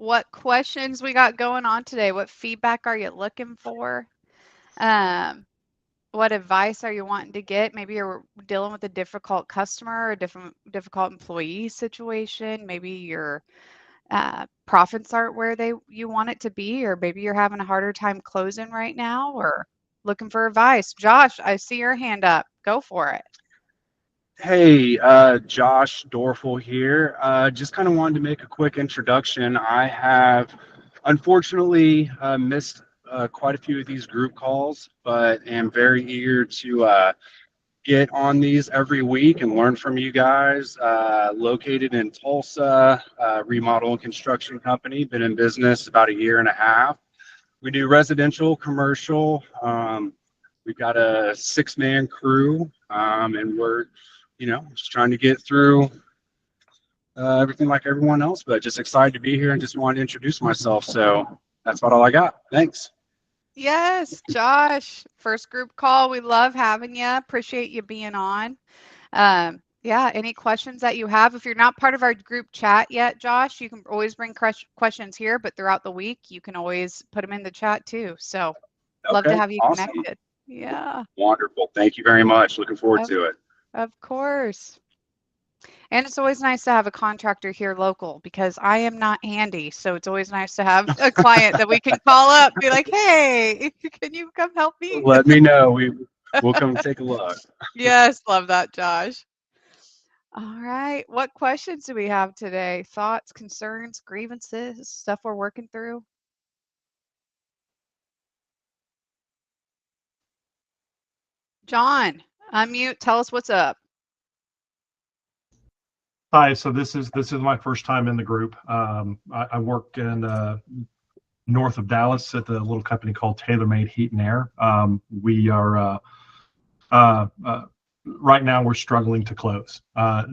what questions we got going on today. What feedback are you looking for? Um, what advice are you wanting to get? Maybe you're dealing with a difficult customer or difficult employee situation. Maybe your profits aren't where you want it to be, or maybe you're having a harder time closing right now, or looking for advice. Josh, I see your hand up. Go for it. Hey, Josh Dorfel here. Just kind of wanted to make a quick introduction. I have unfortunately missed quite a few of these group calls, but am very eager to get on these every week and learn from you guys. Located in Tulsa, remodel and construction company, been in business about a year and a half. We do residential, commercial. We've got a 6-man crew, and we're, just trying to get through everything like everyone else, but just excited to be here and just wanted to introduce myself. So that's about all I got. Thanks. Yes, Josh, first group call. We love having you. Appreciate you being on. Yeah, any questions that you have? If you're not part of our group chat yet, Josh, you can always bring questions here, but throughout the week, you can always put them in the chat too. So love to Okay, have you awesome. connected. Yeah, Wonderful. Thank you very much. Looking forward of, to it. of course. And it's always nice to have a contractor here local because I am not handy. So it's always nice to have a client that we can call up, be like, hey, can you come help me? Let me know. We'll come take a look. Yes, love that, Josh. All right. What questions do we have today? Thoughts, concerns, grievances, stuff we're working through? John, unmute. Tell us what's up. Hi, so this is my first time in the group. I work in north of Dallas at the little company called TaylorMade Heat and Air. We are right now we're struggling to close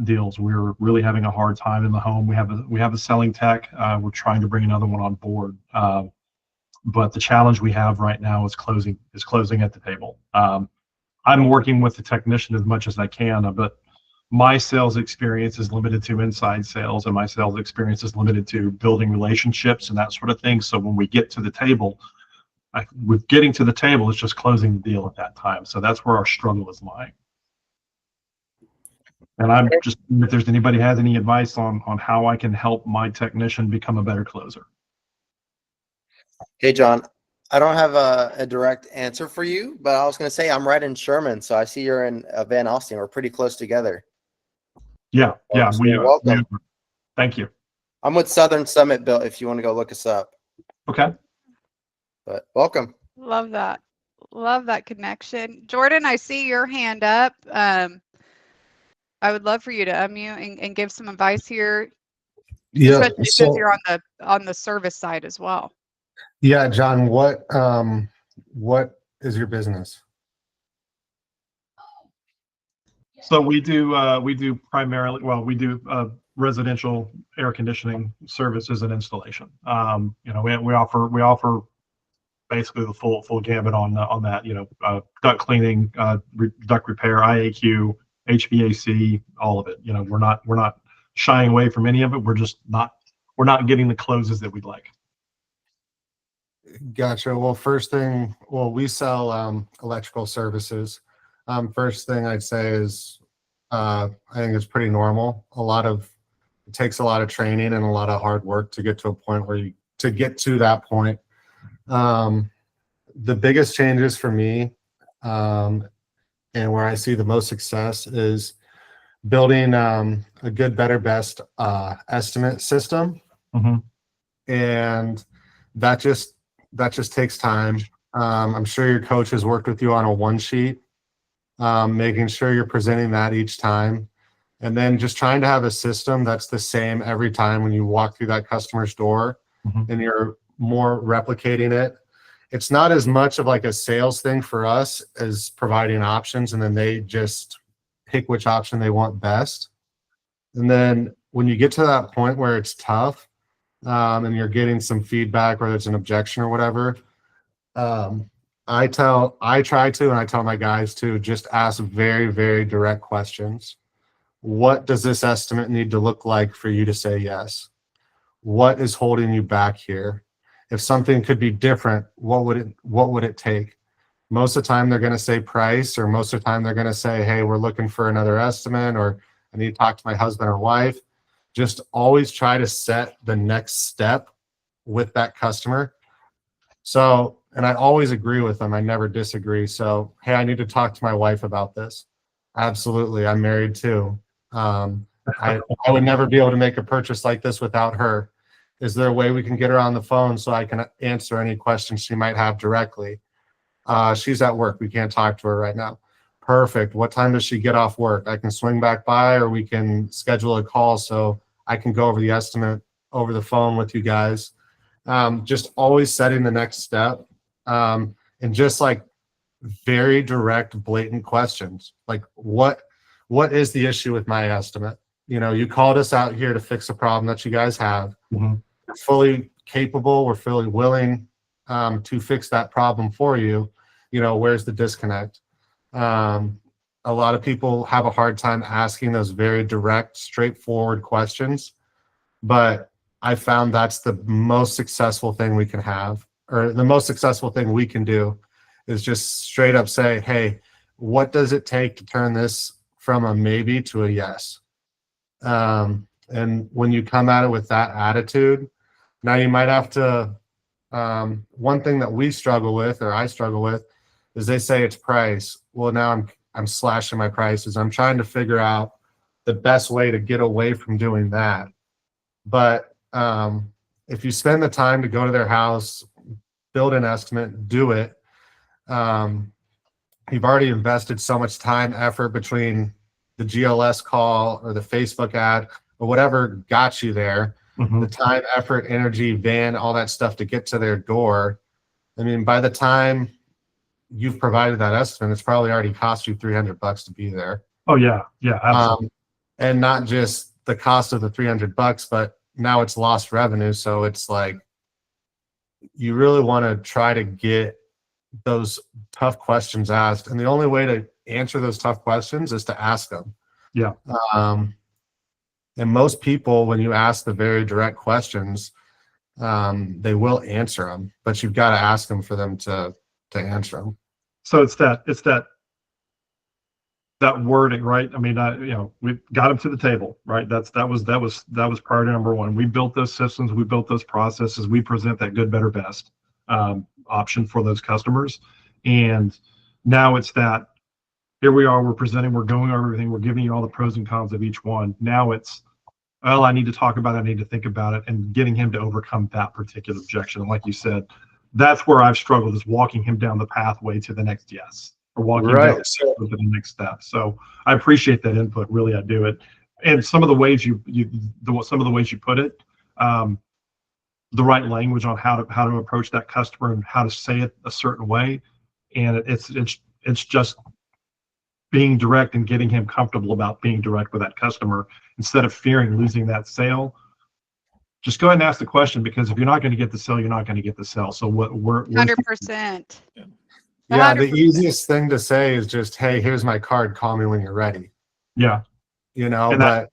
deals. We're really having a hard time in the home. We have a selling tech. We're trying to bring another one on board, but the challenge we have right now is closing at the table. I'm working with the technician as much as I can, but my sales experience is limited to inside sales, and my sales experience is limited to building relationships and that sort of thing. So when we get to the table, with getting to the table, it's just closing the deal at that time. So that's where our struggle is lying. And I'm just, if there's anybody has any advice on how I can help my technician become a better closer. Hey, John, I don't have a direct answer for you, but I was going to say I'm right in Sherman, so I see you're in Van Alstyne. We're pretty close together. Yeah, welcome. Thank you. I'm with Southern Summit Built if you want to go look us up. Okay. But welcome. Love that. Love that connection. Jordan, I see your hand up. I would love for you to unmute and give some advice here. Yeah. Especially since you're on the service side as well. Yeah, John, what is your business? So we do primarily, well, we do residential air conditioning services and installation. We offer basically the full gamut on that. Duct cleaning, duct repair, IAQ, HVAC, all of it. We're not shying away from any of it. We're not getting the closes that we'd like. Gotcha. Well, first thing, we sell electrical services. First thing I'd say is I think it's pretty normal. It takes a lot of training and a lot of hard work to get to a point to get to that point. The biggest changes for me and where I see the most success is building a good, better, best estimate system. Mm-hmm. And that just takes time. I'm sure your coach has worked with you on a one sheet, making sure you're presenting that each time. And then just trying to have a system that's the same every time when you walk through that customer's door. Mm-hmm. And you're more replicating it. It's not as much of like a sales thing for us as providing options, and then they just pick which option they want best. And then when you get to that point where it's tough, and you're getting some feedback, whether it's an objection or whatever, I try to, and I tell my guys to just ask very, very direct questions. What does this estimate need to look like for you to say yes? what is holding you back here? If something could be different, what would it take? Most of the time they're going to say price, or most of the time they're going to say, hey, we're looking for another estimate, or I need to talk to my husband or wife. Just always try to set the next step with that customer. So, and I always agree with them. I never disagree. So, hey, I need to talk to my wife about this. Absolutely. I'm married too. I would never be able to make a purchase like this without her. Is there a way we can get her on the phone so I can answer any questions she might have directly? She's at work. We can't talk to her right now. Perfect. What time does she get off work? I can swing back by, or we can schedule a call so I can go over the estimate over the phone with you guys. Just always setting the next step. And just like very direct, blatant questions. Like, what is the issue with my estimate? You know, you called us out here to fix a problem that you guys have. Mm-hmm. We're fully capable. We're fully willing to fix that problem for you. You know, where's the disconnect? A lot of people have a hard time asking those very direct, straightforward questions, but I found that's the most successful thing we can have, or the most successful thing we can do, is just straight up say, hey, what does it take to turn this from a maybe to a yes? And when you come at it with that attitude, now you might have to, one thing that we struggle with, or I struggle with, is they say it's price. Well, now I'm slashing my prices. I'm trying to figure out the best way to get away from doing that. But if you spend the time to go to their house, build an estimate, do it, you've already invested so much time, effort between the GLS call or the Facebook ad or whatever got you there, Mm-hmm. the time, effort, energy, van, all that stuff to get to their door. I mean, by the time you've provided that estimate, it's probably already cost you $300 to be there. Oh yeah, absolutely. And not just the cost of the $300, but now it's lost revenue. So it's like, you really want to try to get those tough questions asked. And the only way to answer those tough questions is to ask them. Yeah. And most people, when you ask the very direct questions, they will answer them, but you've got to ask them for them to answer them. So it's that wording, right? I mean, we got them to the table, right? That was priority number one. We built those systems, we built those processes, we present that good, better, best option for those customers. And now it's that, here we are, we're presenting, we're going over everything, we're giving you all the pros and cons of each one. Now it's, well, I need to talk about it, I need to think about it, and getting him to overcome that particular objection. And like you said, that's where I've struggled, is walking him down the pathway to the next yes, or walking down to the next step. So I appreciate that input, really, I do it. And some of the ways you put it, the right language on how to approach that customer and how to say it a certain way, and it's just being direct and getting him comfortable about being direct with that customer instead of fearing losing that sale. Just go ahead and ask the question, because if you're not going to get the sale, you're not going to get the sale. So we're 100%. Yeah, the easiest thing to say is just, hey, here's my card, call me when you're ready. Yeah. You know, and but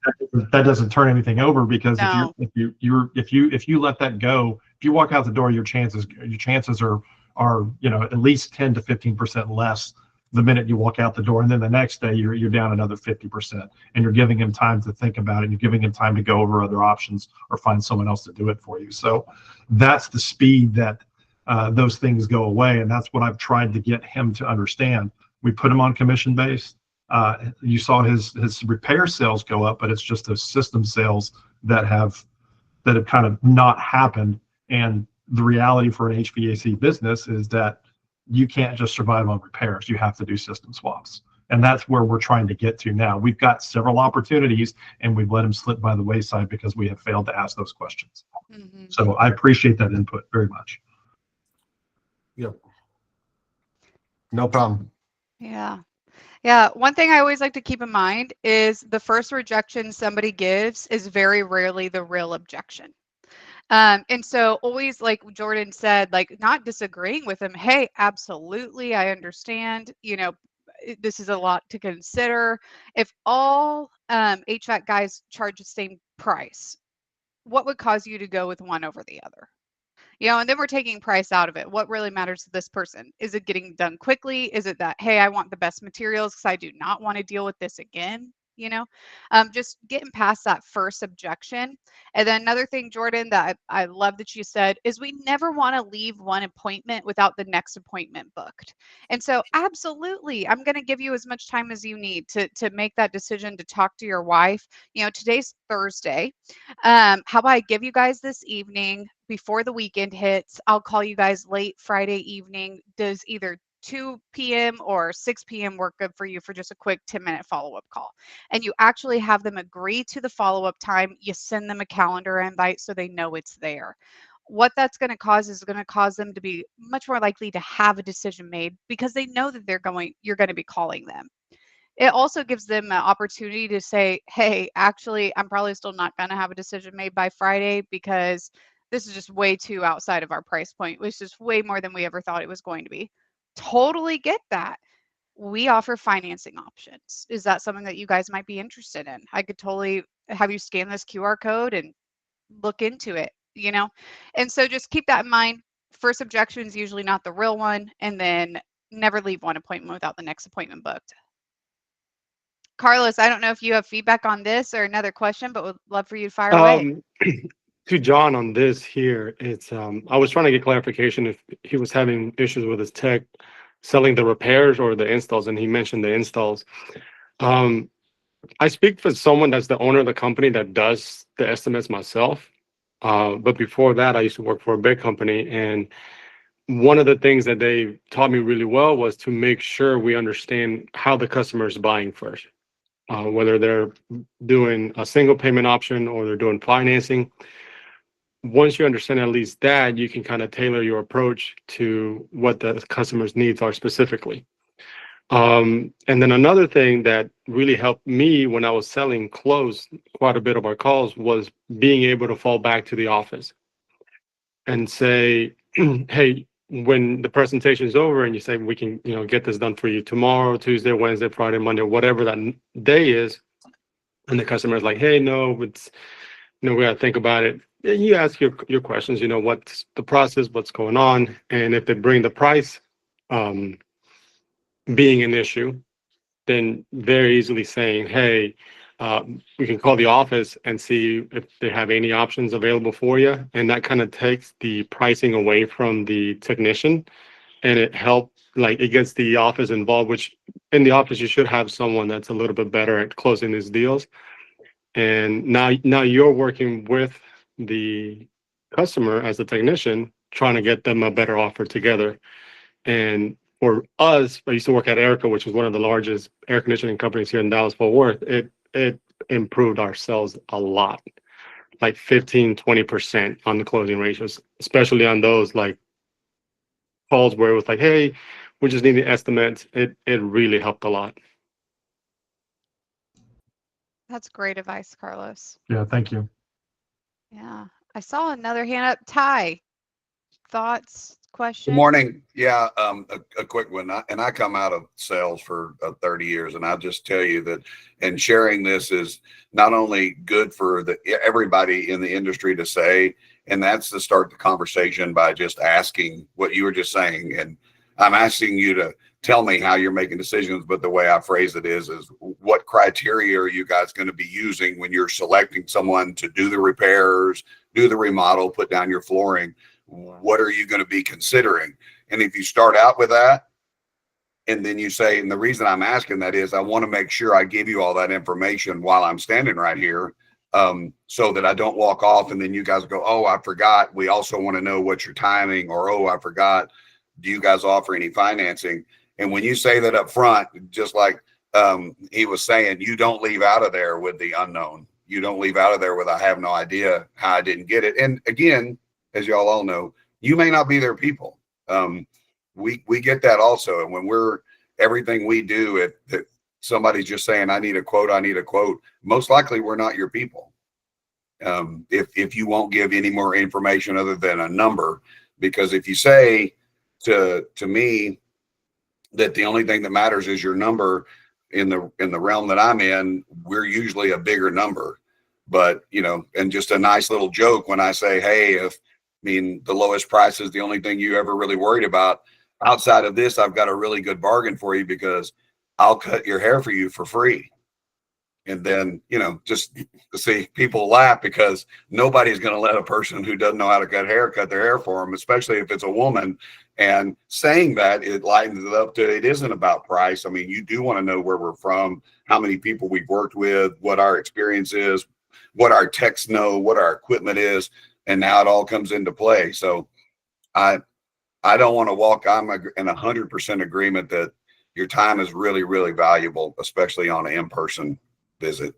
that doesn't turn anything over, because No. if you let that go, if you walk out the door, your chances are at least 10 to 15% less the minute you walk out the door, and then the next day you're down another 50%, and you're giving him time to think about it, and you're giving him time to go over other options or find someone else to do it for you. So that's the speed that those things go away, and that's what I've tried to get him to understand. We put him on commission based. You saw his repair sales go up, but it's just those system sales that have kind of not happened. And the reality for an HVAC business is that you can't just survive on repairs. You have to do system swaps. And that's where we're trying to get to now. We've got several opportunities, and we've let them slip by the wayside because we have failed to ask those questions. Mm-hmm. So I appreciate that input very much. Yep. No problem. Yeah. Yeah. One thing I always like to keep in mind is the first rejection somebody gives is very rarely the real objection. And so always, like Jordan said, like, not disagreeing with him. Hey, absolutely, I understand, this is a lot to consider. If all HVAC guys charge the same price, what would cause you to go with one over the other? And then we're taking price out of it. What really matters to this person? Is it getting done quickly? Is it that, hey, I want the best materials because I do not want to deal with this again? Just getting past that first objection. And then another thing, Jordan, that I love that you said is we never want to leave one appointment without the next appointment booked. And so absolutely, I'm going to give you as much time as you need to make that decision, to talk to your wife. Today's Thursday. How about I give you guys this evening before the weekend hits? I'll call you guys late Friday evening. Does either 2 p.m. or 6 p.m. work good for you for just a quick 10-minute follow-up call? And you actually have them agree to the follow-up time. You send them a calendar invite so they know it's there. What that's going to cause is going to cause them to be much more likely to have a decision made because they know that you're going to be calling them. It also gives them an opportunity to say, hey, actually, I'm probably still not going to have a decision made by Friday because this is just way too outside of our price point, which is way more than we ever thought it was going to be. Totally get that. We offer financing options. Is that something that you guys might be interested in? I could totally have you scan this QR code and look into it, And so just keep that in mind. First objection is usually not the real one, and then never leave one appointment without the next appointment booked. Carlos, I don't know if you have feedback on this or another question, but would love for you to fire away. To John on this here, it's I was trying to get clarification if he was having issues with his tech selling the repairs or the installs, and he mentioned the installs. I speak for someone that's the owner of the company that does the estimates myself. But before that, I used to work for a big company, and one of the things that they taught me really well was to make sure we understand how the customer is buying first. Whether they're doing a single payment option or they're doing financing. Once you understand at least that, you can kind of tailor your approach to what the customer's needs are specifically. And then another thing that really helped me when I was selling close quite a bit of our calls was being able to fall back to the office and say, hey, when the presentation is over and you say, we can, get this done for you tomorrow, Tuesday, Wednesday, Friday, Monday, whatever that day is. And the customer is like, hey, no, it's, we got to think about it. And you ask your questions, what's the process, what's going on. And if they bring the price being an issue, then very easily saying, hey, we can call the office and see if they have any options available for you. And that kind of takes the pricing away from the technician. And it gets the office involved, which in the office, you should have someone that's a little bit better at closing these deals. And now you're working with the customer as a technician, trying to get them a better offer together. And for us, I used to work at Erica, which is one of the largest air conditioning companies here in Dallas-Fort Worth. It improved our sales a lot, like 15-20% on the closing ratios, especially on those like calls where it was like, hey, we just need the estimates. It really helped a lot. That's great advice, Carlos. Yeah, thank you. Yeah. I saw another hand up. Ty, thoughts, questions? Good morning. Yeah, a quick one. I come out of sales for 30 years, and I'll just tell you that, and sharing this is not only good for everybody in the industry to say, and that's to start the conversation by just asking what you were just saying. And I'm asking you to tell me how you're making decisions, but the way I phrase it is what criteria are you guys going to be using when you're selecting someone to do the repairs, do the remodel, put down your flooring? What are you going to be considering? And if you start out with that, and then you say, and the reason I'm asking that is I want to make sure I give you all that information while I'm standing right here, so that I don't walk off and then you guys go, oh, I forgot. We also want to know what your timing, or, oh, I forgot. Do you guys offer any financing? And when you say that up front, just like he was saying, you don't leave out of there with the unknown. You don't leave out of there with, I have no idea how I didn't get it. And again, as y'all all know, you may not be their people. We get that also. And when everything we do, if somebody's just saying, I need a quote, most likely we're not your people. If you won't give any more information other than a number, because if you say to me that the only thing that matters is your number in the realm that I'm in, we're usually a bigger number. But, and just a nice little joke when I say, hey, the lowest price is the only thing you ever really worried about. Outside of this, I've got a really good bargain for you because I'll cut your hair for you for free. And then, just to see people laugh, because nobody's going to let a person who doesn't know how to cut their hair for them, especially if it's a woman. And saying that, it lightens it up to, it isn't about price. I mean, you do want to know where we're from, how many people we've worked with, what our experience is, what our techs know, what our equipment is, and now it all comes into play. So I don't want to walk. I'm in 100% agreement that your time is really, really valuable, especially on an in-person visit.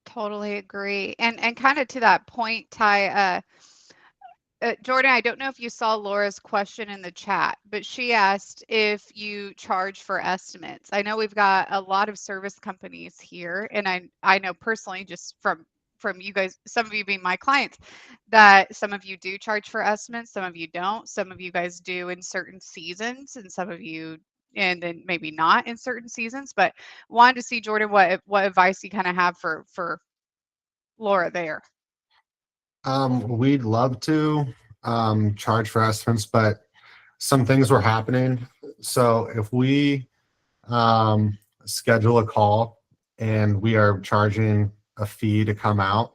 Totally agree. And kind of to that point, Ty, Jordan, I don't know if you saw Laura's question in the chat, but she asked if you charge for estimates. I know we've got a lot of service companies here, and I know personally, just from you guys, some of you being my clients, that some of you do charge for estimates, some of you don't. Some of you guys do in certain seasons, and some of you, and then maybe not in certain seasons. But wanted to see, Jordan, what advice you kind of have for Laura there. We'd love to charge for estimates, but some things were happening. So if we schedule a call and we are charging a fee to come out,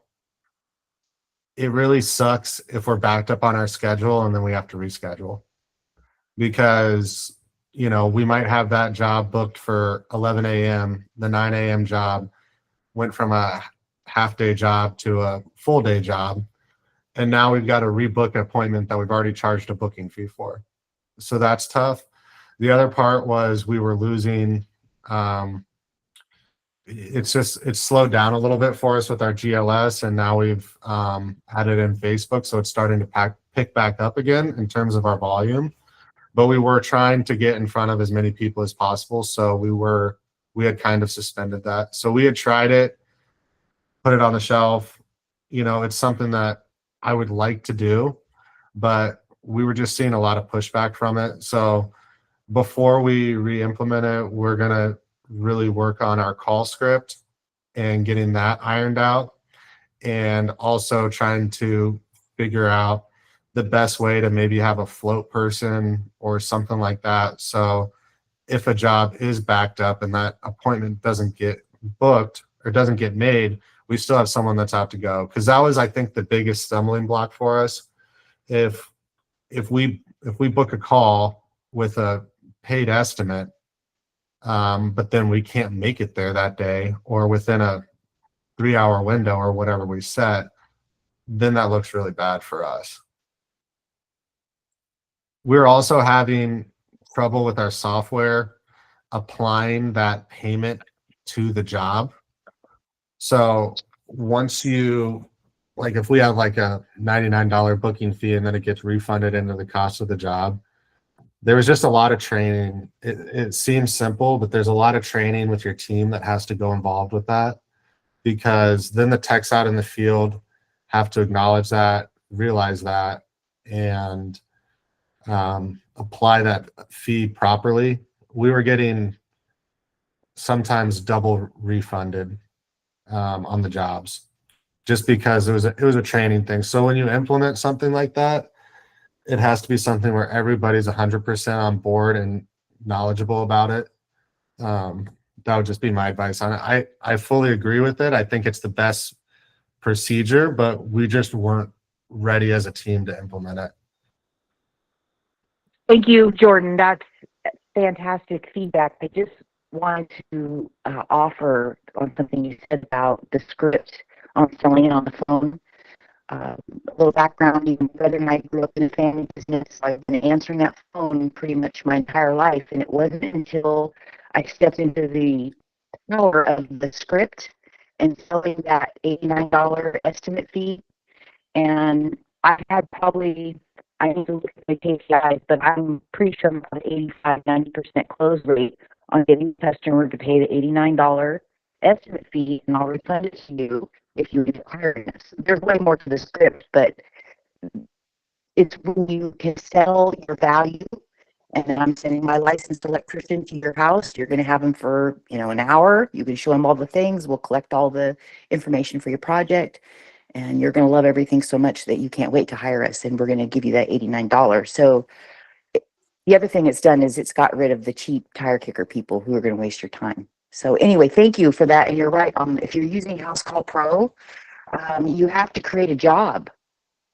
it really sucks if we're backed up on our schedule and then we have to reschedule, because we might have that job booked for 11 a.m. The 9 a.m. job went from a half-day job to a full-day job, and now we've got to rebook an appointment that we've already charged a booking fee for. So that's tough. The other part was we were losing, it's slowed down a little bit for us with our GLS, and now we've added in Facebook, so it's starting to pick back up again in terms of our volume. But we were trying to get in front of as many people as possible, so we had kind of suspended that. So we had tried it, put it on the shelf. It's something that I would like to do, but we were just seeing a lot of pushback from it. So before we re-implement it, we're going to really work on our call script and getting that ironed out, and also trying to figure out the best way to maybe have a float person or something like that. So if a job is backed up and that appointment doesn't get booked or doesn't get made, we still have someone that's out to go. Because that was, I think, the biggest stumbling block for us. If we book a call with a paid estimate, but then we can't make it there that day or within a 3-hour window or whatever we set, then that looks really bad for us. We're also having trouble with our software applying that payment to the job. So once if we have like a $99 booking fee and then it gets refunded into the cost of the job, there was just a lot of training. It seems simple, but there's a lot of training with your team that has to go involved with that, because then the techs out in the field have to acknowledge that, realize that, and apply that fee properly. We were getting sometimes double refunded on the jobs, just because it was a training thing. So when you implement something like that, it has to be something where everybody's 100% on board and knowledgeable about it. That would just be my advice on it. I fully agree with it. I think it's the best procedure, but we just weren't ready as a team to implement it. Thank you, Jordan. That's fantastic feedback. I just wanted to offer on something you said about the script on selling it on the phone. A little background, my brother and I grew up in a family business, so I've been answering that phone pretty much my entire life, and it wasn't until I stepped into the power of the script and selling that $89 estimate fee, and I had probably, I need to look at my KPIs, but I'm pretty sure I'm about 85-90% close rate on getting the customer to pay the $89 estimate fee, and I'll refund it to you if you require this. There's way more to the script, but it's when you can sell your value and then I'm sending my licensed electrician to your house. You're going to have him for, an hour. You can show him all the things. We'll collect all the information for your project, and you're going to love everything so much that you can't wait to hire us. And we're going to give you that $89. So the other thing it's done is it's got rid of the cheap tire kicker people who are going to waste your time. So anyway, thank you for that. And you're right. If you're using House Call Pro, you have to create a job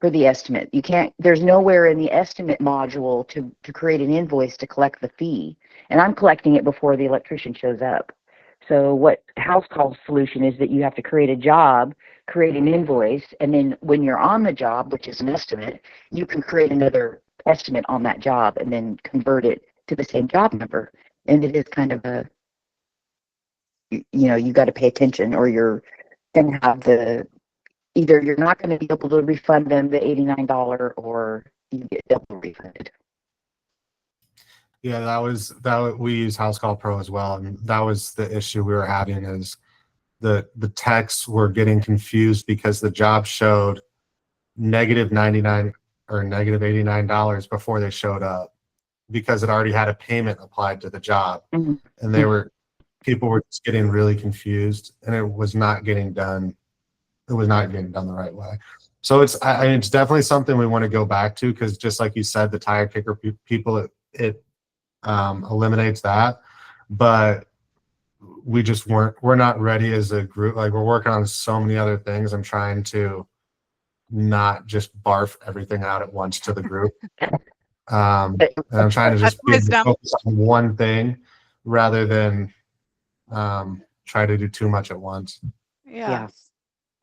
for the estimate. You can't, there's nowhere in the estimate module to create an invoice to collect the fee. And I'm collecting it before the electrician shows up. So what House Call solution is that you have to create a job, create an invoice, and then when you're on the job, which is an estimate, you can create another estimate on that job and then convert it to the same job number. And it is kind of you got to pay attention, or you're going to have either you're not going to be able to refund them the $89 or you get double refunded. Yeah, we use House Call Pro as well, and that was the issue we were having is the techs were getting confused because the job showed -$99 or -$89 before they showed up because it already had a payment applied to the job, and people were just getting really confused, and it was not getting done. It was not getting done the right way. So it's definitely something we want to go back to, because just like you said, the tire kicker people, it eliminates that, but we're not ready as a group. Like, we're working on so many other things. I'm trying to not just barf everything out at once to the group. And I'm trying to just focus on one thing rather than try to do too much at once. Yeah,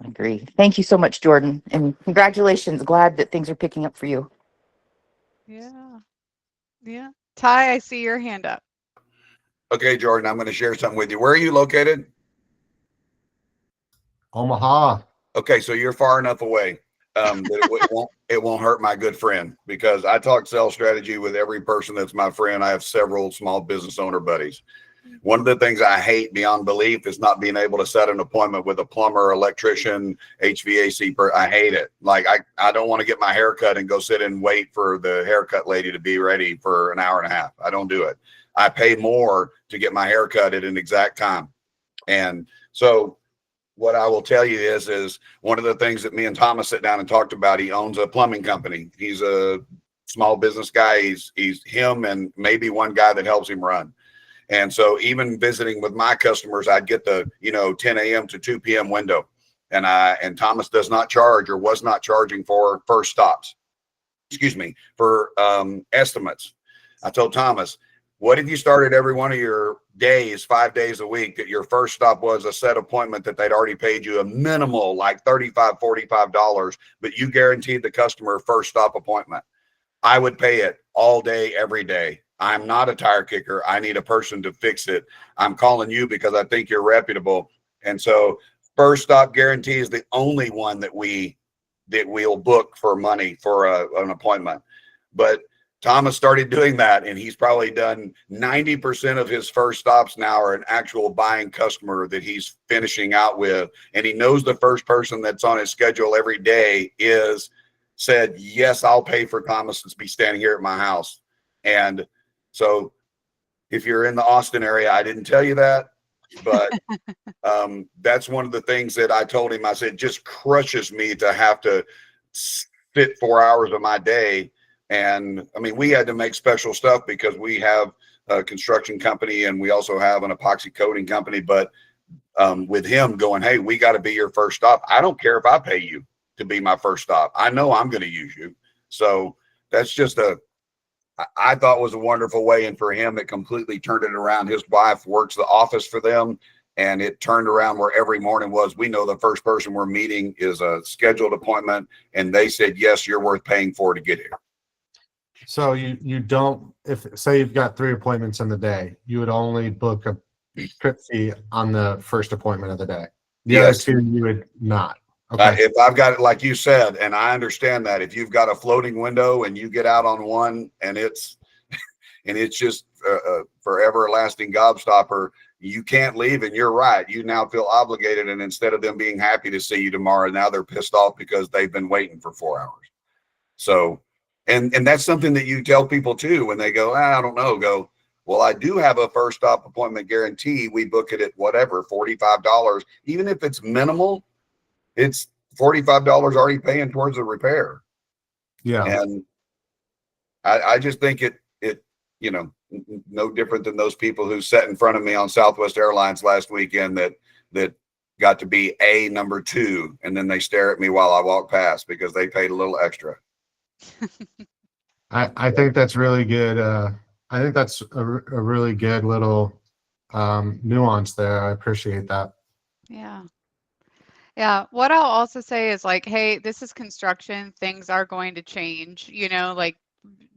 I agree. Thank you so much, Jordan, and congratulations. Glad that things are picking up for you. Yeah. Ty, I see your hand up. Okay, Jordan, I'm going to share something with you. Where are you located? Omaha. Okay, so you're far enough away that it won't hurt my good friend, because I talk sales strategy with every person that's my friend. I have several small business owner buddies. One of the things I hate beyond belief is not being able to set an appointment with a plumber, electrician, HVAC. I hate it. Like, I don't want to get my hair cut and go sit and wait for the haircut lady to be ready for an hour and a half. I don't do it. I pay more to get my hair cut at an exact time. And so what I will tell you is one of the things that me and Thomas sat down and talked about, he owns a plumbing company. He's a small business guy. He's him and maybe one guy that helps him run. And so even visiting with my customers, I'd get the, 10 a.m. to 2 p.m. window. And Thomas does not charge, or was not charging, for first stops. For estimates. I told Thomas, what if you started every one of your days, 5 days a week, that your first stop was a set appointment that they'd already paid you a minimal, like $35, $45, but you guaranteed the customer first stop appointment? I would pay it all day, every day. I'm not a tire kicker. I need a person to fix it. I'm calling you because I think you're reputable. And so first stop guarantee is the only one that we'll book for money for an appointment. But Thomas started doing that, and he's probably done 90% of his first stops now are an actual buying customer that he's finishing out with. And he knows the first person that's on his schedule every day said, yes, I'll pay for Thomas to be standing here at my house. And so if you're in the Austin area, I didn't tell you that, but that's one of the things that I told him. I said, just crushes me to have to fit 4 hours of my day. And I mean, we had to make special stuff because we have a construction company and we also have an epoxy coating company. But with him going, hey, we got to be your first stop. I don't care if I pay you to be my first stop. I know I'm going to use you. So that's just I thought was a wonderful way. And for him, it completely turned it around. His wife works the office for them, and it turned around where every morning we know the first person we're meeting is a scheduled appointment. And they said, yes, you're worth paying for to get here. So you don't, if say you've got 3 appointments in the day, you would only book a trip fee on the first appointment of the day. The other 2 you would not. Okay. If I've got it, like you said, and I understand that if you've got a floating window and you get out on one and it's just a forever lasting gobstopper, you can't leave. And you're right. You now feel obligated. And instead of them being happy to see you tomorrow, now they're pissed off because they've been waiting for 4 hours. So And that's something that you tell people too when they go, I don't know, go, well, I do have a first stop appointment guarantee. We book it at whatever, $45. Even if it's minimal, it's $45 already paying towards the repair. Yeah. And I just think it, you know, no different than those people who sat in front of me on Southwest Airlines last weekend that got to be a number 2, and then they stare at me while I walk past because they paid a little extra. I think that's really good. I think that's a really good little nuance there. I appreciate that. Yeah. Yeah. What I'll also say is like, hey, this is construction. Things are going to change, you know, like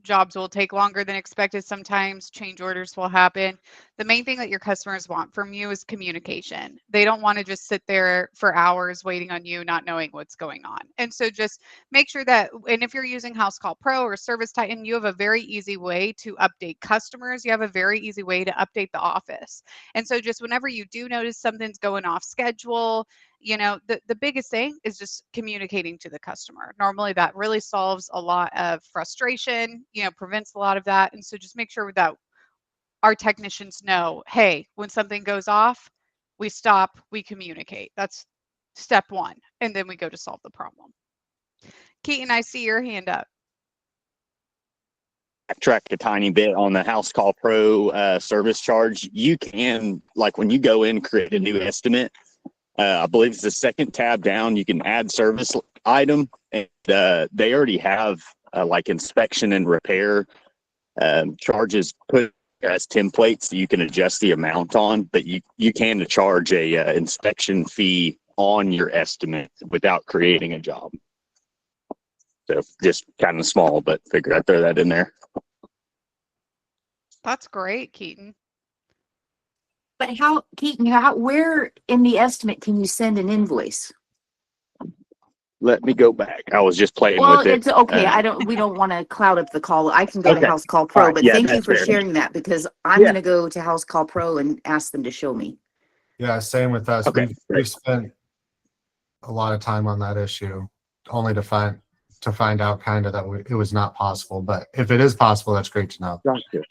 jobs will take longer than expected. Sometimes change orders will happen. The main thing that your customers want from you is communication. They don't want to just sit there for hours waiting on you, not knowing what's going on. And so just make sure that, and if you're using House Call Pro or Service Titan, you have a very easy way to update customers. You have a very easy way to update the office. And so just whenever you do notice something's going off schedule, you know, the biggest thing is just communicating to the customer. Normally that really solves a lot of frustration, you know, prevents a lot of that. And so just make sure that our technicians know, hey, when something goes off, we stop, we communicate. That's step 1. And then we go to solve the problem. Keaton, I see your hand up. Backtrack a tiny bit on the House Call Pro service charge. You can, like when you go in, create a new estimate. I believe it's the second tab down. You can add service item, and they already have like inspection and repair charges put as templates that you can adjust the amount on. But you can charge a inspection fee on your estimate without creating a job. So just kind of small, but figure I'd throw that in there. That's great, Keaton. But Keaton, where in the estimate can you send an invoice? Let me go back. I was just playing Well, with it. it's okay. We don't want to cloud up the call. I can go to Okay. House Call Pro, All right. but Yeah, thank you that's for fair. sharing that because I'm Yeah. going to go to House Call Pro and ask them to show me. Yeah, same with us. Okay, We've spent a lot of time on that issue, only to find out kind of that it was not possible. But if it is possible, that's great to know. Gotcha.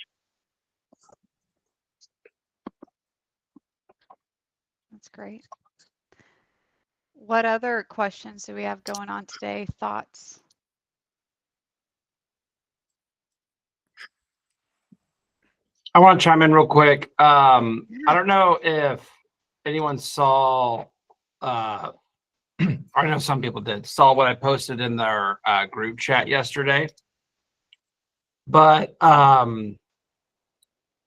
That's great. What other questions do we have going on today? Thoughts? I want to chime in real quick. I don't know if anyone saw, I know some people did, saw what I posted in their group chat yesterday. But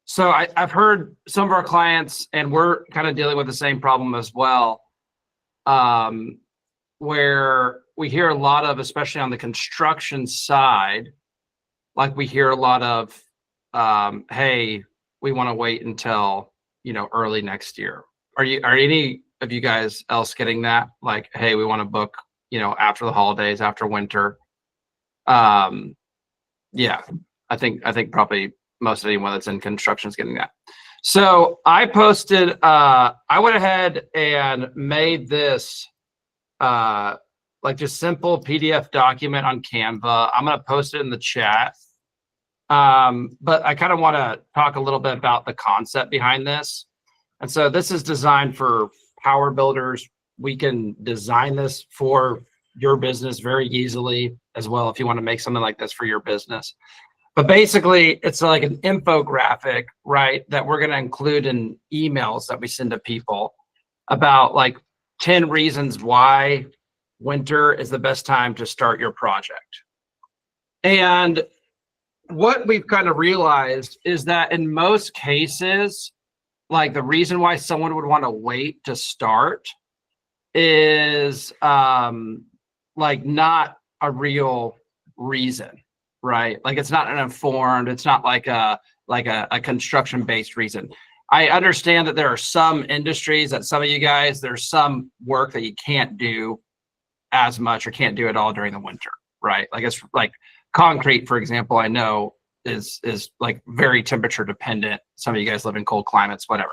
so I've heard some of our clients, and we're kind of dealing with the same problem as well, where we hear a lot of, especially on the construction side, like we hear a lot of, hey, we want to wait until, you know, early next year. Are any of you guys else getting that? Like, hey, we want to book, you know, after the holidays, after winter. Yeah, I think probably most anyone that's in construction is getting that. So I posted, I went ahead and made this like just simple PDF document on Canva. I'm going to post it in the chat. But I kind of want to talk a little bit about the concept behind this. And so this is designed for power builders. We can design this for your business very easily as well if you want to make something like this for your business. But basically, it's like an infographic, right, that we're going to include in emails that we send to people about like 10 reasons why winter is the best time to start your project. And what we've kind of realized is that in most cases, like the reason why someone would want to wait to start is like not a real reason, right? Like it's not an informed, it's not like a construction-based reason. I understand that there are some industries that some of you guys, there's some work that you can't do as much or can't do it all during the winter, right? Like it's like concrete, for example, I know is like very temperature dependent. Some of you guys live in cold climates, whatever.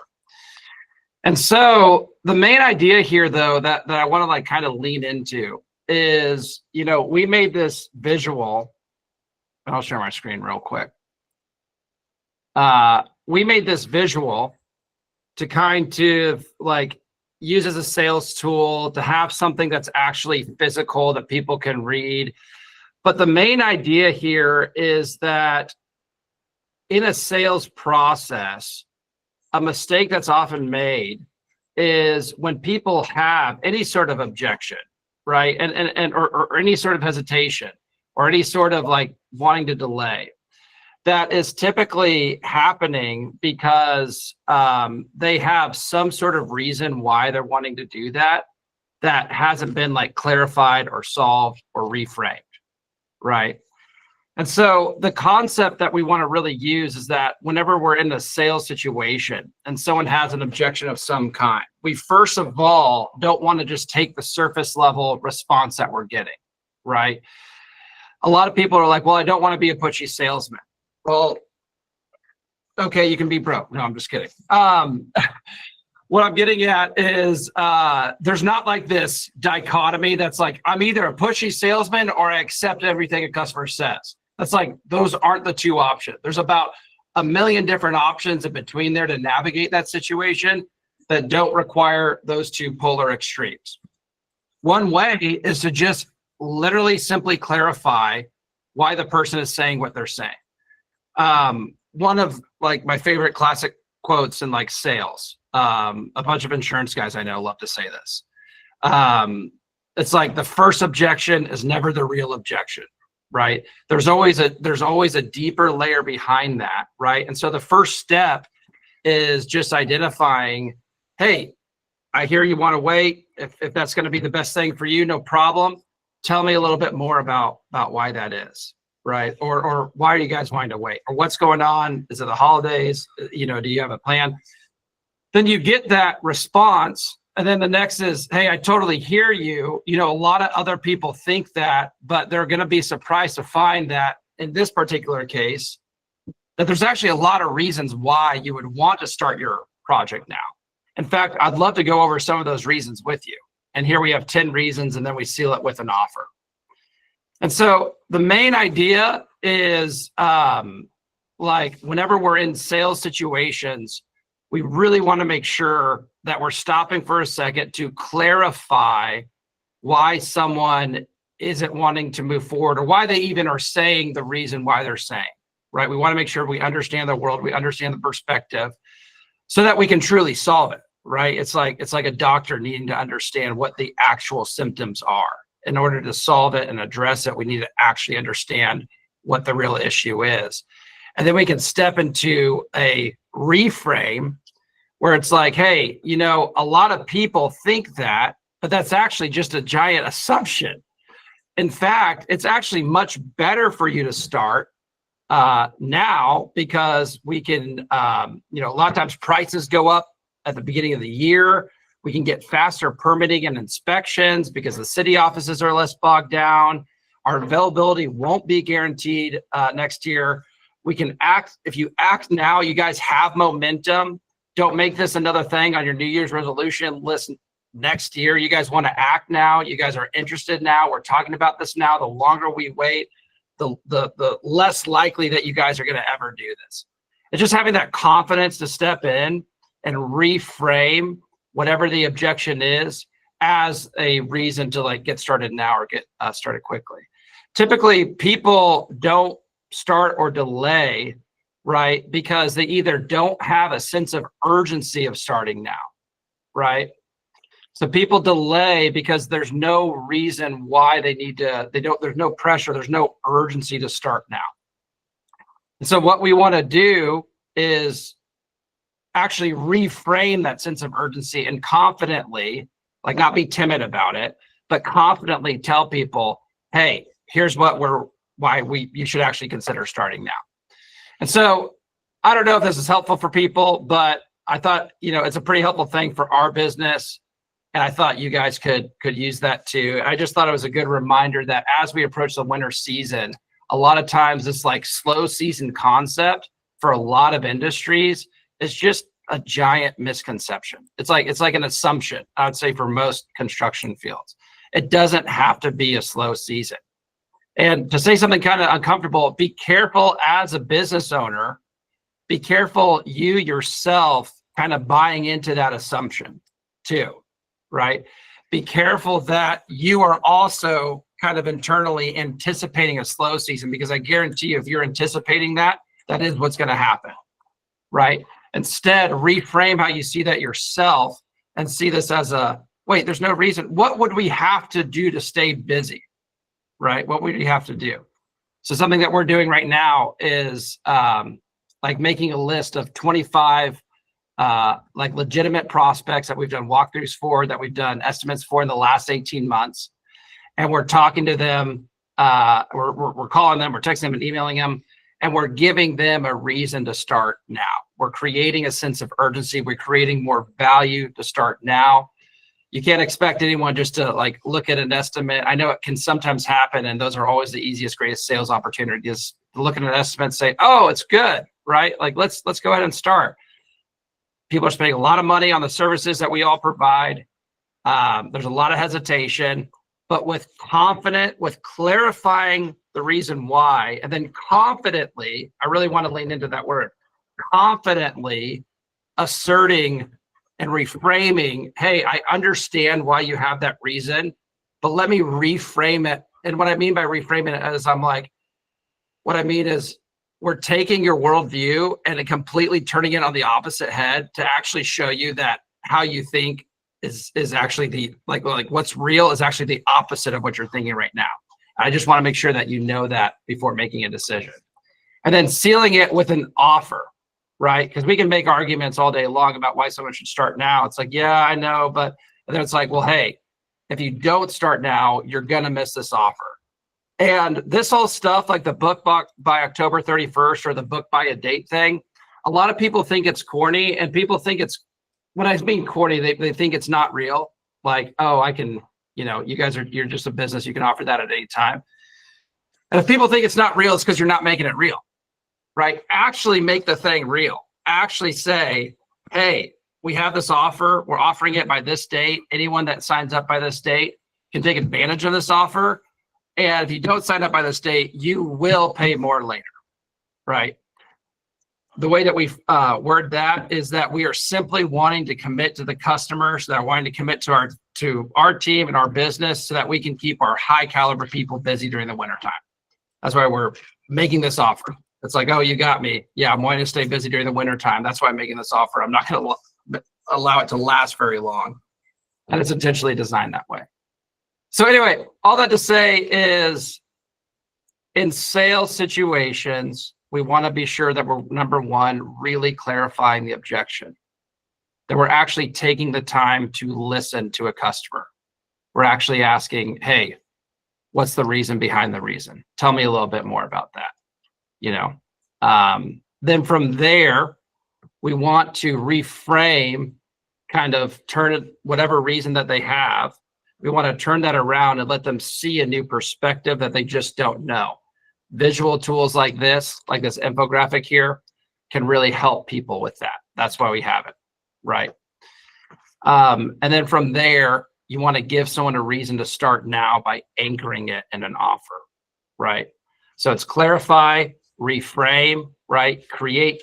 And so the main idea here, though, that I want to like kind of lean into is, you know, we made this visual I'll share my screen real quick. We made this visual to kind of like use as a sales tool, to have something that's actually physical that people can read. But the main idea here is that in a sales process, a mistake that's often made is when people have any sort of objection, right? Or any sort of hesitation or any sort of like wanting to delay. That is typically happening because they have some sort of reason why they're wanting to do that hasn't been like clarified or solved or reframed, right? And so the concept that we want to really use is that whenever we're in a sales situation and someone has an objection of some kind, we first of all don't want to just take the surface level response that we're getting, right? A lot of people are like, well, I don't want to be a pushy salesman. Well, okay, you can be broke. No, I'm just kidding. What I'm getting at is there's not like this dichotomy that's like, I'm either a pushy salesman or I accept everything a customer says. That's like, those aren't the two options. There's about a million different options in between there to navigate that situation that don't require those two polar extremes. One way is to just literally simply clarify why the person is saying what they're saying. One of like my favorite classic quotes in like sales, a bunch of insurance guys I know love to say this. It's like the first objection is never the real objection, right? There's always a deeper layer behind that, right? And so the first step is just identifying, hey, I hear you want to wait. If that's going to be the best thing for you, no problem. Tell me a little bit more about why that is, right? Or why are you guys wanting to wait? Or what's going on? Is it the holidays? You know, do you have a plan? Then you get that response. And then the next is, hey, I totally hear you. You know, a lot of other people think that, but they're going to be surprised to find that in this particular case, that there's actually a lot of reasons why you would want to start your project now. In fact, I'd love to go over some of those reasons with you. And here we have 10 reasons, and then we seal it with an offer. And so the main idea is like whenever we're in sales situations, we really want to make sure that we're stopping for a second to clarify why someone isn't wanting to move forward or why they even are saying the reason why they're saying, right? We want to make sure we understand the world, we understand the perspective so that we can truly solve it, right? It's like a doctor needing to understand what the actual symptoms are. In order to solve it and address it, we need to actually understand what the real issue is. And then we can step into a reframe where it's like, hey, you know, a lot of people think that, but that's actually just a giant assumption. In fact, it's actually much better for you to start now because we can, you know, a lot of times prices go up at the beginning of the year. We can get faster permitting and inspections because the city offices are less bogged down. Our availability won't be guaranteed next year. We can act, if you act now, you guys have momentum. Don't make this another thing on your New Year's resolution list next year. You guys want to act now. You guys are interested now. We're talking about this now. The longer we wait, the less likely that you guys are going to ever do this. It's just having that confidence to step in and reframe whatever the objection is as a reason to like get started now or get started quickly. Typically, people don't start or delay, right? Because they either don't have a sense of urgency of starting now, right? So people delay because there's no reason why they need to, there's no pressure, there's no urgency to start now. And so what we want to do is actually reframe that sense of urgency and confidently, like not be timid about it, but confidently tell people, hey, here's why you should actually consider starting now. And so I don't know if this is helpful for people, but I thought, you know, it's a pretty helpful thing for our business. And I thought you guys could use that too. I just thought it was a good reminder that as we approach the winter season, a lot of times this like slow season concept for a lot of industries is just a giant misconception. It's like an assumption, I would say, for most construction fields. It doesn't have to be a slow season. And to say something kind of uncomfortable, be careful as a business owner, be careful you yourself kind of buying into that assumption too, right? Be careful that you are also kind of internally anticipating a slow season, because I guarantee you, if you're anticipating that, that is what's going to happen, right? Instead, reframe how you see that yourself and see this as a, wait, there's no reason. What would we have to do to stay busy, right? What would we have to do? So something that we're doing right now is like making a list of 25 like legitimate prospects that we've done walkthroughs for, that we've done estimates for in the last 18 months. And we're talking to them, we're calling them, we're texting them and emailing them, and we're giving them a reason to start now. We're creating a sense of urgency. We're creating more value to start now. You can't expect anyone just to like look at an estimate. I know it can sometimes happen, and those are always the easiest, greatest sales opportunities, to look at an estimate and say, oh, it's good, right? Like, let's go ahead and start. People are spending a lot of money on the services that we all provide. There's a lot of hesitation, but with clarifying the reason why, and then confidently, I really want to lean into that word, confidently asserting and reframing, hey, I understand why you have that reason, but let me reframe it. And what I mean by reframing it is, I'm like, what I mean is, we're taking your worldview and completely turning it on the opposite head to actually show you that how you think is actually the like what's real is actually the opposite of what you're thinking right now. I just want to make sure that you know that before making a decision. And then sealing it with an offer, right? Because we can make arguments all day long about why someone should start now. It's like, yeah, I know, but then it's like, well, hey, if you don't start now, you're gonna miss this offer. And this whole stuff, like the book by October 31st or the book by a date thing, a lot of people think it's corny, and people think it's, when I mean corny, they think it's not real. Like, oh, I can, you guys you're just a business, you can offer that at any time. And if people think it's not real, it's because you're not making it real, right? Actually make the thing real. Actually say, hey, we have this offer, we're offering it by this date. Anyone that signs up by this date can take advantage of this offer. And if you don't sign up by this date, you will pay more later, right? The way that we word that is that we are simply wanting to commit to the customers, that are wanting to commit to our team and our business, so that we can keep our high caliber people busy during the wintertime. That's why we're making this offer. It's like, oh, you got me. Yeah, I'm wanting to stay busy during the wintertime. That's why I'm making this offer. I'm not going to allow it to last very long. And it's intentionally designed that way. So anyway, all that to say is, in sales situations, we want to be sure that we're, number one, really clarifying the objection, that we're actually taking the time to listen to a customer. We're actually asking, hey, what's the reason behind the reason? Tell me a little bit more about that. Then from there, we want to reframe, kind of turn it, whatever reason that they have, we want to turn that around and let them see a new perspective that they just don't know. Visual tools like this infographic here, can really help people with that. That's why we have it, right? And then from there, you want to give someone a reason to start now by anchoring it in an offer, right? So it's clarify, reframe, right? Create,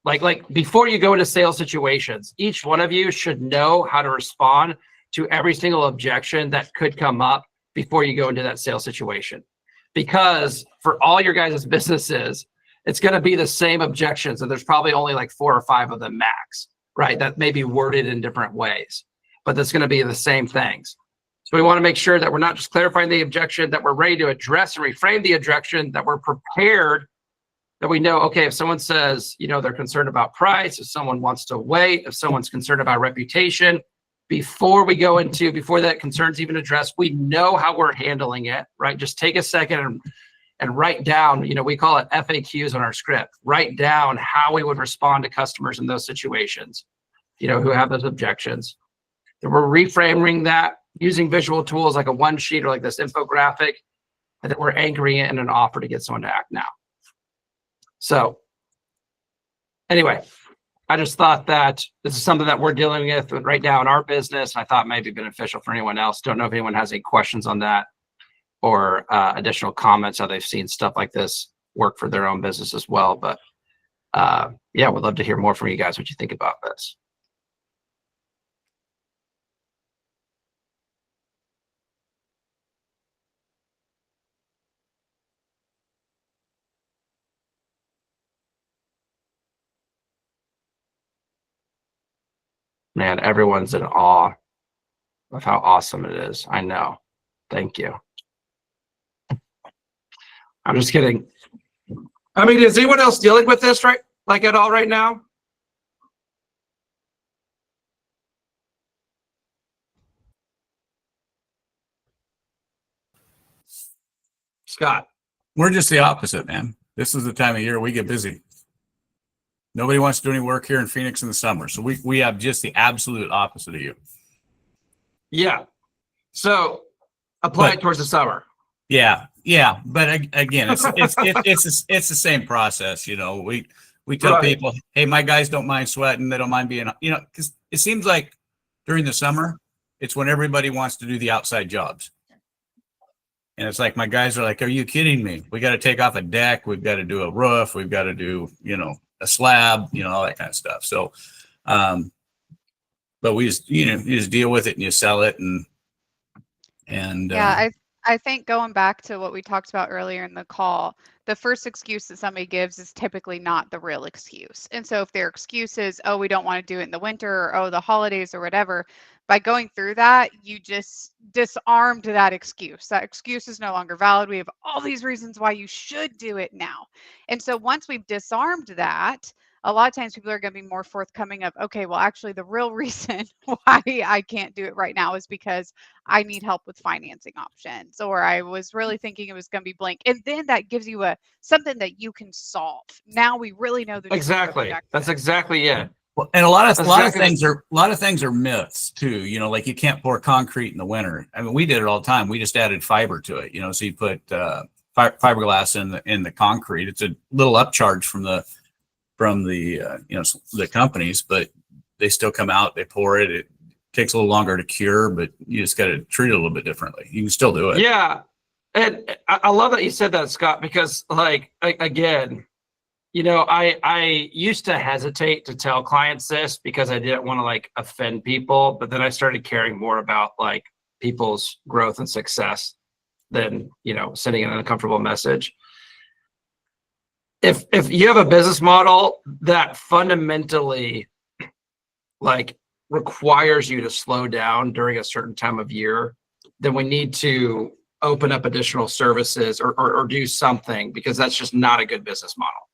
like before you go into sales situations, each one of you should know how to respond to every single objection that could come up before you go into that sales situation. Because for all your guys' businesses, it's going to be the same objections, and there's probably only like 4 or 5 of them max, right? That may be worded in different ways, but that's going to be the same things. So we want to make sure that we're not just clarifying the objection, that we're ready to address and reframe the objection, that we're prepared, that we know, okay, if someone says, they're concerned about price, if someone wants to wait, if someone's concerned about reputation, before that concern's even addressed, we know how we're handling it, right? Just take a second and write down, we call it FAQs on our script. Write down how we would respond to customers in those situations, who have those objections. Then we're reframing that using visual tools like a one sheet or like this infographic, and then we're anchoring it in an offer to get someone to act now. So anyway, I just thought that this is something that we're dealing with right now in our business. I thought maybe beneficial for anyone else. Don't know if anyone has any questions on that. or additional comments how they've seen stuff like this work for their own business as well. But yeah, we'd love to hear more from you guys, what you think about this. Man, everyone's in awe of how awesome it is. I know. Thank you. I'm just kidding. I mean, is anyone else dealing with this like at all right now? Scott. We're just the opposite, man. This is the time of year we get busy. Nobody wants to do any work here in Phoenix in the summer. So we have just the absolute opposite of you. Yeah. So apply it towards the summer. Yeah. Yeah. But again, it's the same process. You know, we tell people, hey, my guys don't mind sweating. They don't mind being, you know, because it seems like during the summer, it's when everybody wants to do the outside jobs. And it's like, my guys are like, are you kidding me? We got to take off a deck. We've got to do a roof. We've got to do, you know, a slab, you know, all that kind of stuff. So, but we just, you just deal with it and you sell it. And yeah, I think going back to what we talked about earlier in the call, the first excuse that somebody gives is typically not the real excuse. And so if their excuse is, oh, we don't want to do it in the winter, or oh, the holidays or whatever, by going through that, you just disarmed that excuse. That excuse is no longer valid. We have all these reasons why you should do it now. And so once we've disarmed that, a lot of times people are going to be more forthcoming of, okay, well, actually the real reason why I can't do it right now is because I need help with financing options, or I was really thinking it was going to be blank. And then that gives you something that you can solve. Now we really know the exactly. That's exactly it. Well, and a lot of things are myths too. You know, like you can't pour concrete in the winter. I mean, we did it all the time. We just added fiber to it. You know, so you put fiberglass in the concrete. It's a little upcharge from the you know, the companies, but they still come out, they pour it. It takes a little longer to cure, but you just got to treat it a little bit differently. You can still do it. Yeah. And I love that you said that, Scott, because like, again, you know, I used to hesitate to tell clients this because I didn't want to like offend people, but then I started caring more about like people's growth and success than, you know, sending an uncomfortable message. If you have a business model that fundamentally like requires you to slow down during a certain time of year, then we need to open up additional services or do something, because that's just not a good business model,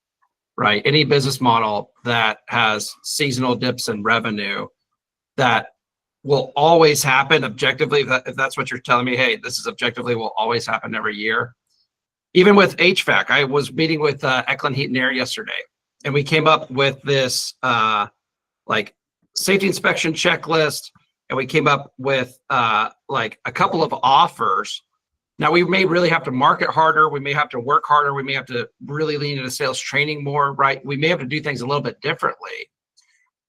right? Any business model that has seasonal dips in revenue that will always happen objectively, if that's what you're telling me, hey, this is objectively will always happen every year. Even with HVAC, I was meeting with Eklund Heat and Air yesterday, and we came up with this like safety inspection checklist, and we came up with like a couple of offers. Now we may really have to market harder. We may have to work harder. We may have to really lean into sales training more, right? We may have to do things a little bit differently,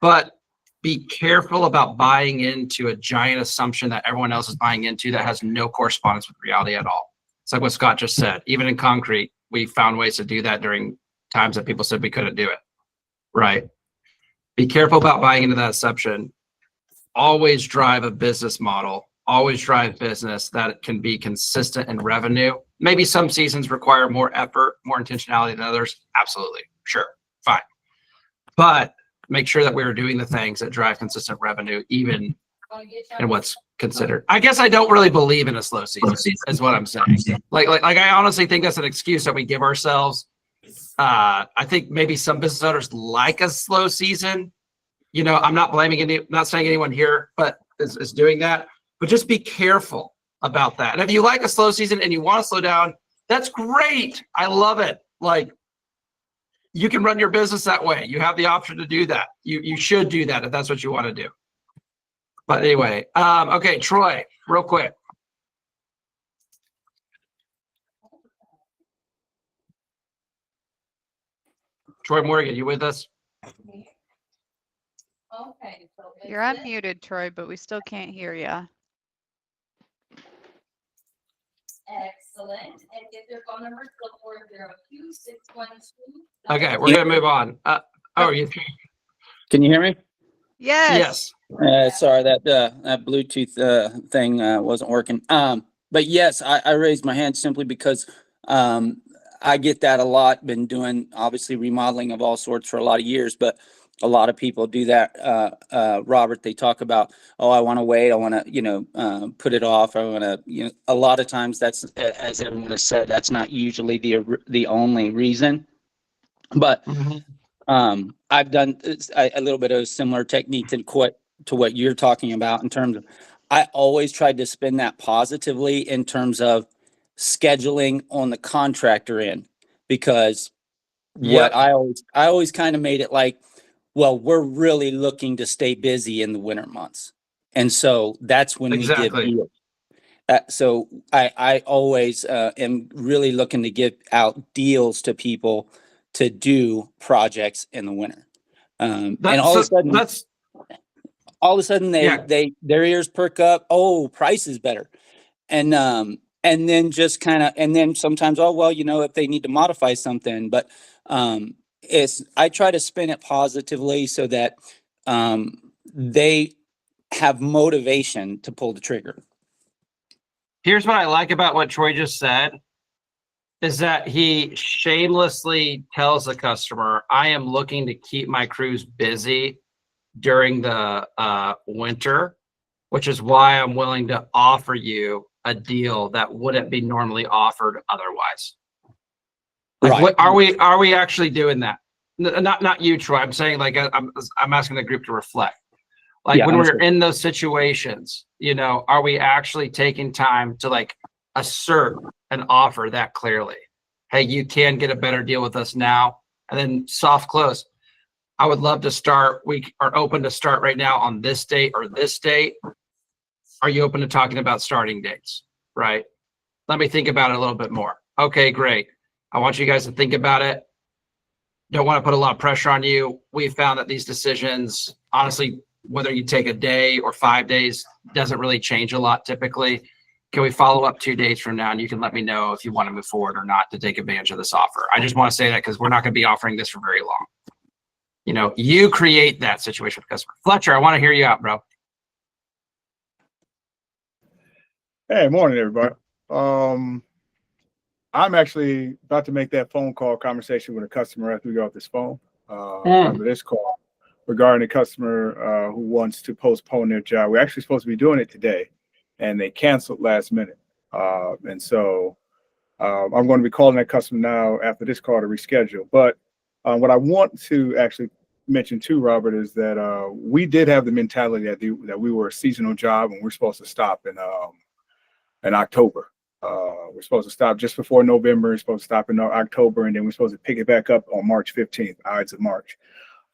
but be careful about buying into a giant assumption that everyone else is buying into that has no correspondence with reality at all. It's like what Scott just said. Even in concrete, we found ways to do that during times that people said we couldn't do it, right? Be careful about buying into that assumption. Always drive a business model. Always drive business that can be consistent in revenue. Maybe some seasons require more effort, more intentionality than others. Absolutely. Sure. Fine. But make sure that we're doing the things that drive consistent revenue, even in what's considered. I guess I don't really believe in a slow season, is what I'm saying. Like I honestly think that's an excuse that we give ourselves. I think maybe some business owners like a slow season. You know, I'm not blaming not saying anyone here, but is doing that. But just be careful about that. And if you like a slow season and you want to slow down, that's great. I love it. Like, you can run your business that way. You have the option to do that. You should do that if that's what you want to do. But anyway, okay, Troy, real quick. Troy Morgan, you with us? You're unmuted, Troy, but we still can't hear you. Okay, we're gonna move on. Oh, you Can you hear me? Yes. Sorry, that Bluetooth thing wasn't working. But yes, I raised my hand simply because I get that a lot. Been doing obviously remodeling of all sorts for a lot of years, but a lot of people do that. Robert, they talk about, oh, I want to wait, I want to, put it off, I want to, a lot of times that's, as everyone has said, that's not usually the only reason. But I've done a little bit of a similar technique to what you're talking about in terms of, I always tried to spin that positively in terms of scheduling on the contractor end, because what I always kind of made it like, well, we're really looking to stay busy in the winter months. And so that's when we give deals. So I always am really looking to give out deals to people to do projects in the winter. And all of a sudden their ears perk up. Oh, price is better. And then just kind of, and then sometimes, oh, well, if they need to modify something, but I try to spin it positively so that they have motivation to pull the trigger. Here's what I like about what Troy just said, is that he shamelessly tells the customer, I am looking to keep my crews busy during the winter, which is why I'm willing to offer you a deal that wouldn't be normally offered otherwise. Like, are we actually doing that? Not you, Troy. I'm saying, like, I'm asking the group to reflect. Like, when we're in those situations, are we actually taking time to like assert and offer that clearly? Hey, you can get a better deal with us now. And then soft close. I would love to start. We are open to start right now on this date or this date. Are you open to talking about starting dates? Right. Let me think about it a little bit more. Okay, great. I want you guys to think about it. Don't want to put a lot of pressure on you. We found that these decisions, honestly, whether you take a day or 5 days, doesn't really change a lot typically. Can we follow up 2 days from now, and you can let me know if you want to move forward or not to take advantage of this offer? I just want to say that because we're not going to be offering this for very long. You create that situation with the customer. Fletcher, I want to hear you out, bro. Hey, morning, everybody. I'm actually about to make that phone call conversation with a customer after we go off this phone. After this call, regarding a customer who wants to postpone their job. We're actually supposed to be doing it today, and they canceled last minute. And so I'm going to be calling that customer now after this call to reschedule. But what I want to actually mention too, Robert, is that we did have the mentality that we were a seasonal job, and we're supposed to stop in October. We're supposed to stop just before November. We're supposed to stop in October, and then we're supposed to pick it back up on March 15th, Ides of March.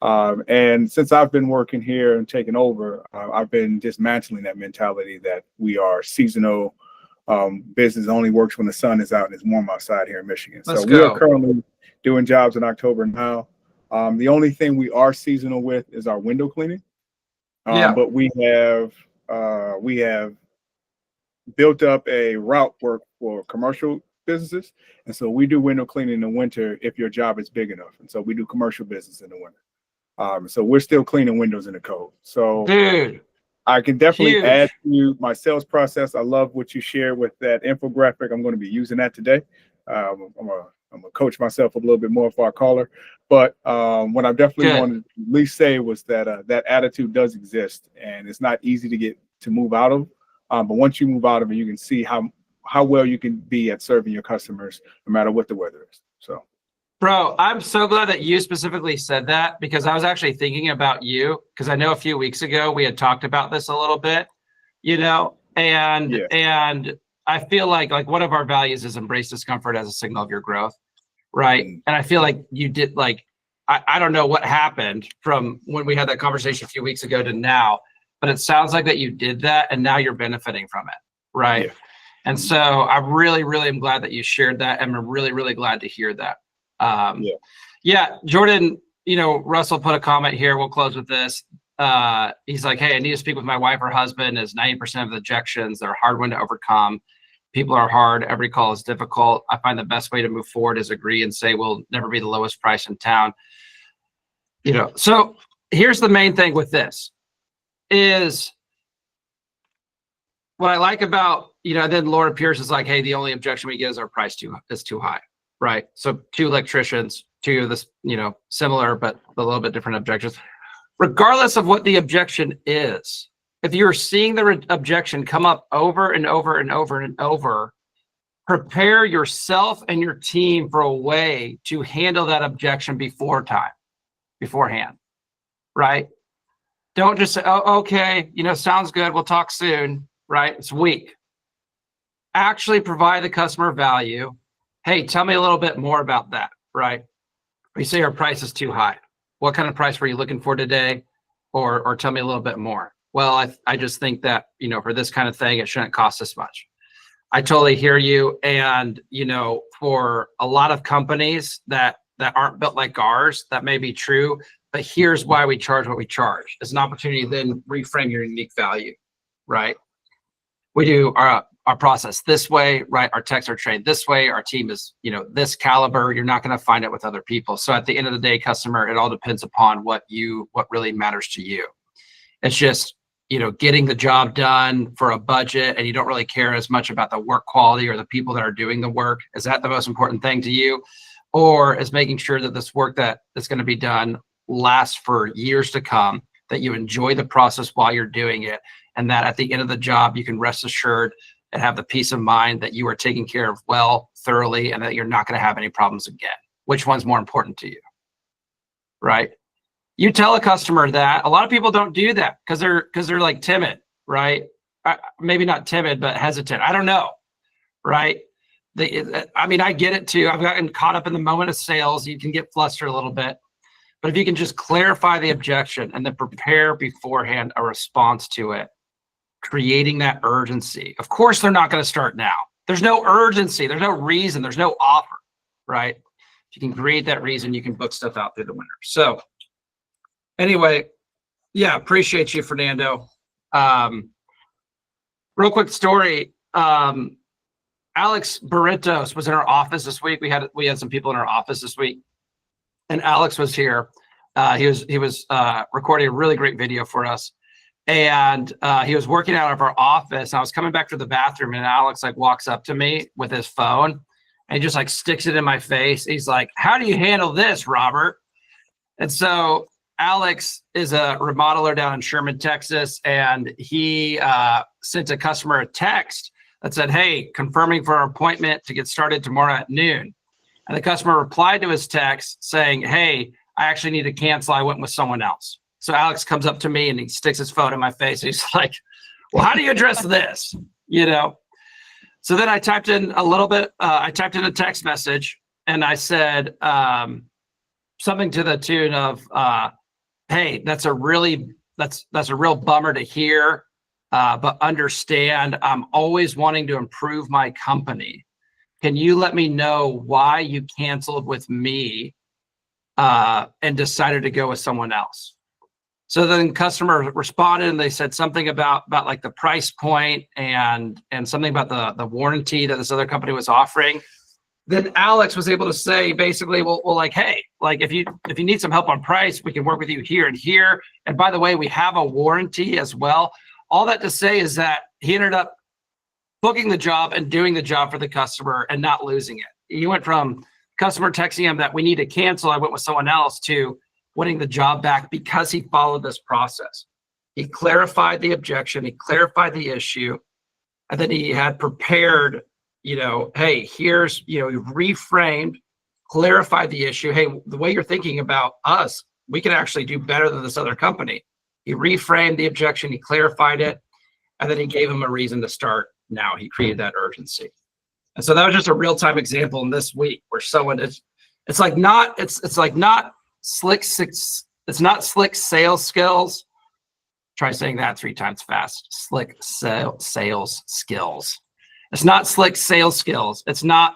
And since I've been working here and taking over, I've been dismantling that mentality that we are seasonal. Business only works when the sun is out and it's warm outside here in Michigan. So we are currently doing jobs in October now. The only thing we are seasonal with is our window cleaning. But we have built up a route work for commercial businesses. And so we do window cleaning in the winter if your job is big enough. And so we do commercial business in the winter. So we're still cleaning windows in the cold. So dude, I can definitely add to my sales process. I love what you shared with that infographic. I'm going to be using that today. I'm gonna coach myself a little bit more for our caller. But what I definitely wanted to at least say was that that attitude does exist, and it's not easy to move out of. But once you move out of it, you can see how well you can be at serving your customers, no matter what the weather is. So, bro, I'm so glad that you specifically said that, because I was actually thinking about you, because I know a few weeks ago we had talked about this a little bit, and I feel like one of our values is embrace discomfort as a signal of your growth, right? And I feel like you did, I don't know what happened from when we had that conversation a few weeks ago to now, but it sounds like that you did that and now you're benefiting from it, right? And so I really, really am glad that you shared that, and I'm really, really glad to hear that. Jordan, Russell put a comment here. We'll close with this. He's like, hey, I need to speak with my wife or husband, as 90% of the objections, they're a hard one to overcome. People are hard. Every call is difficult. I find the best way to move forward is agree and say we'll never be the lowest price in town. So here's the main thing with this is what I like about, then Laura Pierce is like, hey, the only objection we get is our price is too high, right? So 2 electricians, 2 of this, similar, but a little bit different objections. Regardless of what the objection is, if you're seeing the objection come up over and over and over and over, prepare yourself and your team for a way to handle that objection beforehand, right? Don't just say, oh, okay, sounds good, we'll talk soon, right? It's weak. Actually provide the customer value. Hey, tell me a little bit more about that, right? We say our price is too high. What kind of price were you looking for today? Or tell me a little bit more. Well, I just think that, for this kind of thing, it shouldn't cost this much. I totally hear you. And, for a lot of companies that aren't built like ours, that may be true, but here's why we charge what we charge. It's an opportunity to then reframe your unique value, right? We do our process this way, right? Our techs are trained this way. Our team is, this caliber. You're not going to find it with other people. So at the end of the day, customer, it all depends upon what really matters to you. It's just, getting the job done for a budget, and you don't really care as much about the work quality or the people that are doing the work. Is that the most important thing to you? Or is making sure that this work that is going to be done lasts for years to come, that you enjoy the process while you're doing it, and that at the end of the job, you can rest assured and have the peace of mind that you are taken care of well, thoroughly, and that you're not going to have any problems again. Which one's more important to you, right? You tell a customer that. A lot of people don't do that because they're like timid, right? Maybe not timid, but hesitant. I don't know, right? I get it too. I've gotten caught up in the moment of sales. You can get flustered a little bit. But if you can just clarify the objection and then prepare beforehand a response to it, creating that urgency. Of course, they're not going to start now. There's no urgency. There's no reason. There's no offer, right? If you can create that reason, you can book stuff out through the winter. So anyway, yeah, appreciate you, Fernando. Real quick story. Alex Barrientos was in our office this week. We had some people in our office this week, and Alex was here. He was recording a really great video for us, and he was working out of our office. I was coming back to the bathroom, and Alex walks up to me with his phone, and he just sticks it in my face. He's like, "How do you handle this, Robert?" And so Alex is a remodeler down in Sherman, Texas, and he sent a customer a text that said, "Hey, confirming for our appointment to get started tomorrow at noon." And the customer replied to his text saying, "Hey, I actually need to cancel. I went with someone else." So Alex comes up to me and he sticks his phone in my face. He's like, "Well, how do you address this?" So then I typed in a little bit. I typed in a text message and I said something to the tune of, "Hey, that's a real bummer to hear. But understand, I'm always wanting to improve my company. Can you let me know why you canceled with me and decided to go with someone else?" So then customer responded and they said something about the price point and something about the warranty that this other company was offering. Then Alex was able to say basically, hey, if you need some help on price, we can work with you here and here. And by the way, we have a warranty as well. All that to say is that he ended up booking the job and doing the job for the customer and not losing it. He went from customer texting him that we need to cancel, I went with someone else, to winning the job back because he followed this process. He clarified the objection, he clarified the issue, and then he had prepared, hey, here's, he reframed, clarified the issue. Hey, the way you're thinking about us, we can actually do better than this other company. He reframed the objection, he clarified it, and then he gave him a reason to start now. He created that urgency. And so that was just a real-time example in this week where someone it's not slick sales skills. Try saying that 3 times fast. Slick sales skills. It's not slick sales skills. It's not,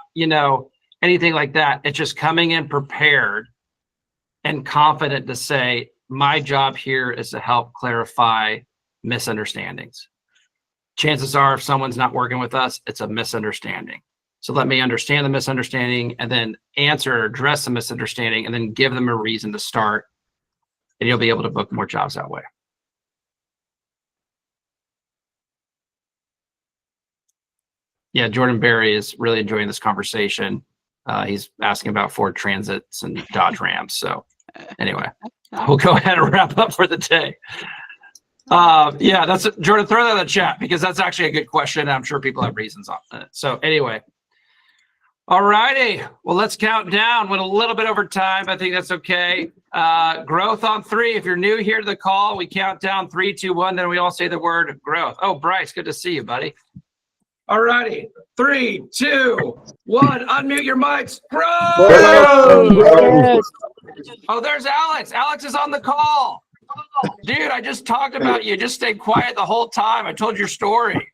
anything like that. It's just coming in prepared and confident to say, my job here is to help clarify misunderstandings, chances are if someone's not working with us, it's a misunderstanding. So let me understand the misunderstanding and then answer or address the misunderstanding and then give them a reason to start. And you'll be able to book more jobs that way. Yeah, Jordan Berry is really enjoying this conversation. He's asking about Ford Transits and Dodge Rams. So anyway, we'll go ahead and wrap up for the day. Yeah, that's Jordan, throw that in the chat because that's actually a good question. I'm sure people have reasons on it. So anyway, all righty. Well, let's count down. Went a little bit over time. I think that's okay. Growth on 3. If you're new here to the call, we count down 3, 2, 1. Then we all say the word growth. Oh, Bryce, good to see you, buddy. All righty. 3, 2, 1. Unmute your mics. Growth! Oh, there's Alex. Alex is on the call. Dude, I just talked about you. Just stayed quiet the whole time. I told your story.